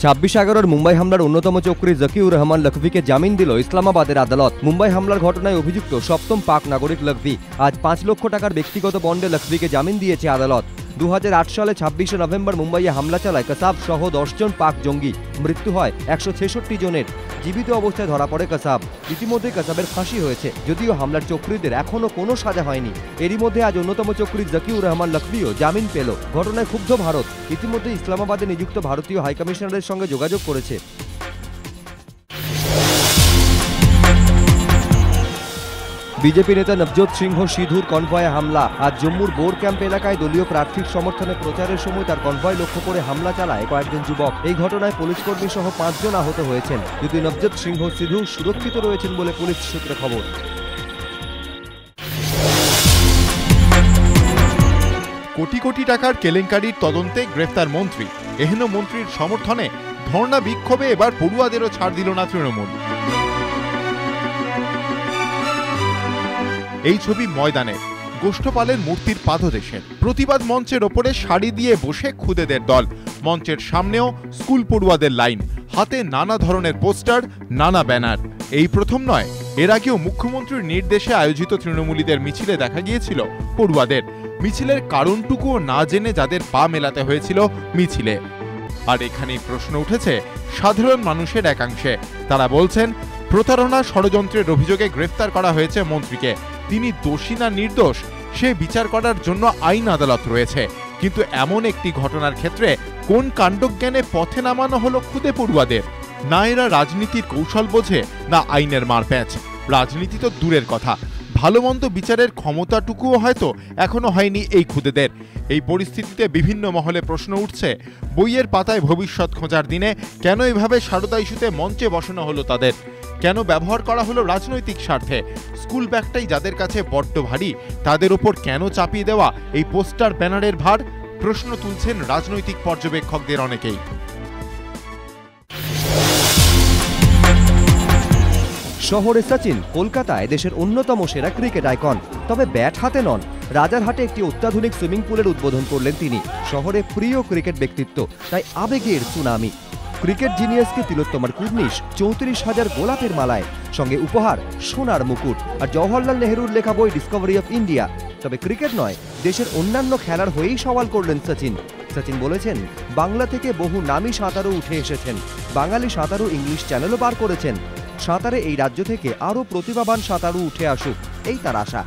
26/11 মুম্বাই হামলার অন্যতম চক্রী জাকিউর রহমান লখভিকে জামিন দিল ইসলামাবাদের আদালত। মুম্বাই হামলার ঘটনায় অভিযুক্ত সপ্তম পাক নাগরিক লখভি আজ 5 লক্ষ টাকার ব্যক্তিগত বন্ডে লখভিকে জামিন দিয়েছে আদালত। 2008 সালে 26শে নভেম্বর মুম্বাইয়ে হামলা চালায় কসাব সহ 10 জন পাক জঙ্গি। মৃত্যু হয় 166 জনের। জীবিত অবস্থায় ধরা পড়ে কসাব। ইতিমধ্যে কসাবের ফাঁসি হয়েছে, যদিও হামলার চক্রীদের এখনও কোনো সাজা হয়নি। এরই মধ্যে আজ অন্যতম চক্রী জাকিউর রহমান লখভিও জামিন পেল। ঘটনায় ক্ষুব্ধ ভারত ইতিমধ্যে ইসলামাবাদে নিযুক্ত ভারতীয় হাইকমিশনারের সঙ্গে যোগাযোগ করেছে। বিজেপি নেতা নবজোত সিংহ সিধুর কনভয়ে হামলা। আজ জম্মুর বোর ক্যাম্প এলাকায় দলীয় প্রার্থীর সমর্থনে প্রচারের সময় তার কনভয় লক্ষ্য করে হামলা চালায় কয়েকজন যুবক। এই ঘটনায় পুলিশকর্মী সহ 5 জন আহত হয়েছেন, যদিও নবজোত সিংহ সিধু সুরক্ষিত রয়েছেন বলে পুলিশ সূত্রে খবর। কোটি কোটি টাকার কেলেঙ্কারির তদন্তে গ্রেফতার মন্ত্রী। এহেন মন্ত্রীর সমর্থনে ধর্ণা বিক্ষোভে এবার পড়ুয়াদেরও ছাড় দিল না তৃণমূল। এই ছবি ময়দানে গোষ্ঠপালের মূর্তির পাদদেশে প্রতিবাদ মঞ্চের ওপরে শাড়ি দিয়ে বসে খুদেদের দল। মঞ্চের সামনেও স্কুল পড়ুয়াদের লাইন, হাতে নানা ধরনের পোস্টার, নানা ব্যানার। এই প্রথম নয়, এর আগেও মুখ্যমন্ত্রীর নির্দেশে আয়োজিত তৃণমূলীদের মিছিলে দেখা গিয়েছিল পড়ুয়াদের। মিছিলের কারণটুকুও না জেনে যাদের পা মেলাতে হয়েছিল মিছিলে। আর এখানেই প্রশ্ন উঠেছে সাধারণ মানুষের একাংশে। তারা বলছেন প্রতারণা ষড়যন্ত্রের অভিযোগে গ্রেফতার করা হয়েছে মন্ত্রীকে। তিনি দোষী না নির্দোষ সে বিচার করার জন্য আইন আদালত রয়েছে, কিন্তু এমন একটি ঘটনার ক্ষেত্রে কোন কাণ্ডজ্ঞানে পথে নামানো হলো খুদে পড়ুয়াদের? না এরা রাজনীতির কৌশল বোঝে, না আইনের মারপ্যাঁচ। রাজনীতি তো দূরের কথা, ভালো মন্দ বিচারের ক্ষমতাটুকুও হয়তো এখনো হয়নি এই খুদেদের। এই পরিস্থিতিতে বিভিন্ন মহলে প্রশ্ন উঠছে, বইয়ের পাতায় ভবিষ্যৎ খোঁজার দিনে কেন এভাবে সারদা ইস্যুতে মঞ্চে বসানো হলো তাদের? কেন ব্যবহার করা হলো রাজনৈতিক স্বার্থে? স্কুল ব্যাগটাই যাদের কাছে বড্ড ভারী, তাদের ওপর কেন চাপিয়ে দেওয়া এই পোস্টার ব্যানারের ভার? প্রশ্ন তুলছেন রাজনৈতিক পর্যবেক্ষকদের অনেকেই। শহরে সচিন, কলকাতায় দেশের অন্যতম সেরা ক্রিকেট আইকন। তবে ব্যাট হাতে নন। রাজারহাটে একটি অত্যাধুনিক সুইমিং পুলের উদ্বোধন করলেন তিনি। শহরে প্রিয় ক্রিকেট ব্যক্তিত্ব, তাই আবেগের সুনামি। ক্রিকেট জিনিয়াসকে তিলোত্তমার কুর্নিশ 34,000 গোলাপের মালায়, সঙ্গে উপহার সোনার মুকুট আর জওহরলাল নেহরুর লেখা বই ডিসকভারি অফ ইন্ডিয়া। তবে ক্রিকেট নয়, দেশের অন্যান্য খেলার হয়েই সওয়াল করলেন সচিন। সচিন বলেছেন, বাংলা থেকে বহু নামী সাঁতারু উঠে এসেছেন। বাঙালি সাঁতারু ইংলিশ চ্যানেলও পার করেছেন। সাঁতারে এই রাজ্য থেকে আরও প্রতিভাবান সাঁতারু উঠে আসুক, এই তার আশা।